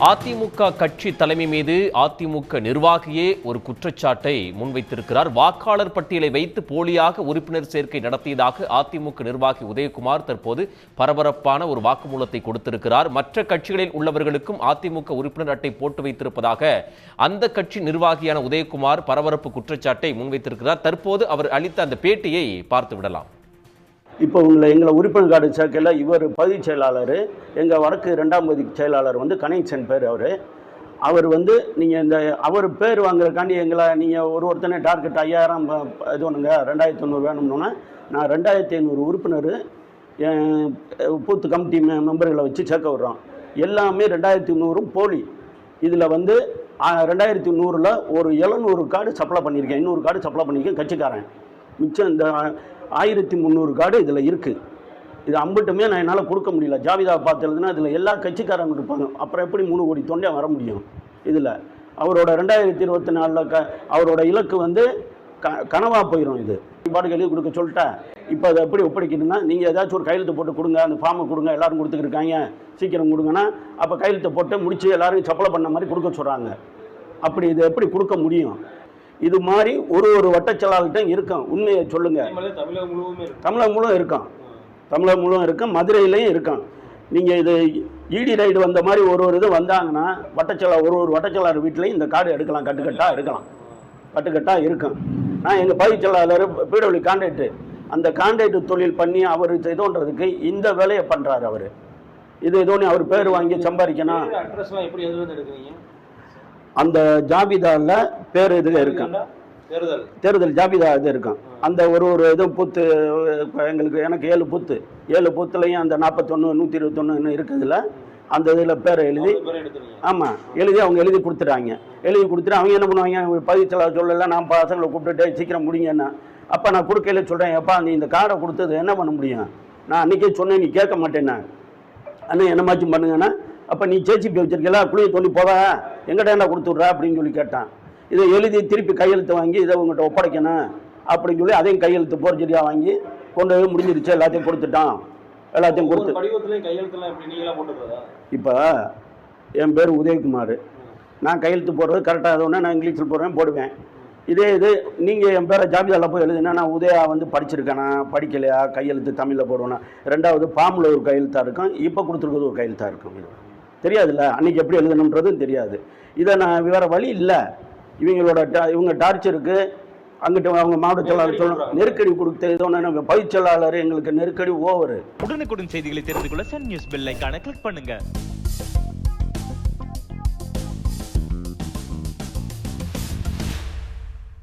அதிமுக கட்சி தலைமை மீது அதிமுக நிர்வாகியே ஒரு குற்றச்சாட்டை முன்வைத்திருக்கிறார். வாக்காளர் பட்டியலை வைத்து போலியாக உறுப்பினர் சேர்க்கை நடத்தியதாக அதிமுக நிர்வாகி உதயகுமார் தற்போது பரபரப்பான ஒரு வாக்குமூலத்தை கொடுத்திருக்கிறார். மற்ற கட்சிகளில் உள்ளவர்களுக்கும் அதிமுக உறுப்பினர் அட்டை போட்டு வைத்திருப்பதாக அந்த கட்சி நிர்வாகியான உதயகுமார் பரபரப்பு குற்றச்சாட்டை முன்வைத்திருக்கிறார். தற்போது அவர் அளித்த அந்த பேட்டியை பார்த்து விடலாம். இப்போ எங்களை உறுப்பினர் கார்டு சேர்க்கையில் இவர் பகுதி செயலாளர், எங்கள் வடக்கு 2ஆம் பகுதி செயலாளர் கணேசன் பேர். அவர் நீங்கள் இந்த அவர் பேர் வாங்குறதுக்காண்டி எங்களை நீங்கள் ஒருத்தனே டார்கெட் 5000 இது ஒன்றுங்க 2500 வேணும்னோன்னா நான் 2500 உறுப்பினர் பூத்து கமிட்டி மெம்பர்களை வச்சு சேர்க்க விடுறோம். எல்லாமே 2500 போலி. இதில் 2100ல் ஒரு 700 கார்டு சப்ளை பண்ணியிருக்கேன், 200 கார்டு சப்ளை பண்ணியிருக்கேன் கட்சிக்காரன். மிச்சம் இந்த 1300 கார்டு இதில் இருக்குது. இது அம்பிட்டுமே நான் என்னால் கொடுக்க முடியல. ஜாவிதாவை பார்த்து எழுதுனா இதில் எல்லா கட்சிக்காரங்க இருப்பாங்க. அப்புறம் எப்படி 3 கோடி தொண்டை வர முடியும்? இதில் அவரோட 2024 அவரோட இலக்கு கனவாக போயிடும். இது பாட்டுக்கு எழுதி கொடுக்க சொல்லிட்டா இப்போ அதை எப்படி ஒப்படைக்கணும்னா, நீங்கள் ஏதாச்சும் ஒரு கையெழுத்து போட்டு கொடுங்க, அந்த ஃபார்மை கொடுங்க, எல்லோரும் கொடுத்துருக்காங்க, சீக்கிரம் கொடுங்கன்னா அப்போ கையெழுத்தை போட்டு முடித்து எல்லோரும் சப்ளை பண்ண மாதிரி கொடுக்க சொல்கிறாங்க. அப்படி இது எப்படி கொடுக்க முடியும்? இது மாதிரி ஒரு வட்டச்செயலாளர்கிட்ட இருக்கும். உண்மையை சொல்லுங்கள். தமிழகம் முழுவதும் இருக்கும், தமிழகம் முழுவதும் இருக்கும், மதுரையிலையும் இருக்கும். நீங்கள் இது இடி ரைடு வந்த மாதிரி ஒரு இது வந்தாங்கன்னா வட்டச்செயலாளர் ஒரு வட்டச்செயலாளர் வீட்லேயும் இந்த கார்டு எடுக்கலாம், கட்டுக்கட்டாக எடுக்கலாம், கட்டுக்கட்டாக இருக்கும். நான் எங்கள் பகுதி செயலாளர் பீடவழி கான்ட்ராக்டு, அந்த கான்ட்ராக்டு தொழில் பண்ணி அவர் இதுன்றதுக்கு இந்த வேலையை பண்ணுறாரு. அவர் இது எதோன்னு அவர் பேர் வாங்கி சம்பாதிக்கணும். அந்த ஜாபிதாவில் பேர் இதில் இருக்கும், தேர்தல் ஜாபிதா இது இருக்கும். அந்த ஒரு இதுவும் பூத்து எனக்கு 7 பூத்து, 7 பூத்துலையும் அந்த 41 121 இருக்குதுல அந்த இதில் பேரை எழுதி, ஆமாம் எழுதி அவங்க எழுதி கொடுத்துட்டாங்க. எழுதி கொடுத்துட்டு அவங்க என்ன பண்ணுவாங்க, பகுதி செயலாளர் சொல்லலை, நான் பசங்களை கூப்பிட்டுட்டு சீக்கிரம் முடிங்கன்னா. அப்போ நான் கொடுக்கையில சொல்கிறேன், எப்பா நீ இந்த கார்டை கொடுத்தது என்ன பண்ண முடியும்? நான் அன்றைக்கே சொன்னேன், நீ கேட்க மாட்டேன்னா அண்ணன் என்னமாச்சும் பண்ணுங்கன்னா, அப்போ நீ ஜேசிபி வச்சிருக்கல, குழியை தோண்டி போவா, எங்கிட்ட என்ன கொடுத்துட்றா அப்படின்னு சொல்லி கேட்டான். இதை எழுதி திருப்பி கையெழுத்து வாங்கி இதை உங்கள்கிட்ட ஒப்படைக்கணும் அப்படின்னு சொல்லி அதையும் கையெழுத்து போர்ஜரியாக வாங்கி கொண்டு போய் முடிஞ்சிருச்சு, எல்லாத்தையும் கொடுத்துட்டான். எல்லாத்தையும் கொடுத்து இப்போ என் பேர் உதயகுமார், நான் கையெழுத்து போடுறது கரெக்டாக அது ஒன்று நான் இங்கிலீஷில் போடுவேன். இதே இது நீங்கள் என் பேரை ஜாபிதாவில் போய் எழுதுனா நான் உதயா படிச்சிருக்கேனா படிக்கலையா, கையெழுத்து தமிழில் போடுவேனா. 2வது ஃபார்மில் ஒரு கையெழுத்தாக இருக்கும், இப்போ கொடுத்துருக்கிறது ஒரு கையெழுத்தாக இருக்கும். இது தெரியாதுல்ல, அன்றைக்கி எப்படி எழுதணுன்றதும் தெரியாது. இதை நான் வேறு வழி இல்லை. இவங்க டார்ச்சருக்கு அங்கிட்ட அவங்க மாவட்ட செயலாளர் சொல்லணும், நெருக்கடி கொடுத்து இதோன்னு பயிற்சியாளர் எங்களுக்கு நெருக்கடி ஓவர். உடனுக்குடன் செய்திகளை தெரிந்து கொள்ள சன் நியூஸ் பெல் ஐகானை கிளிக் பண்ணுங்க.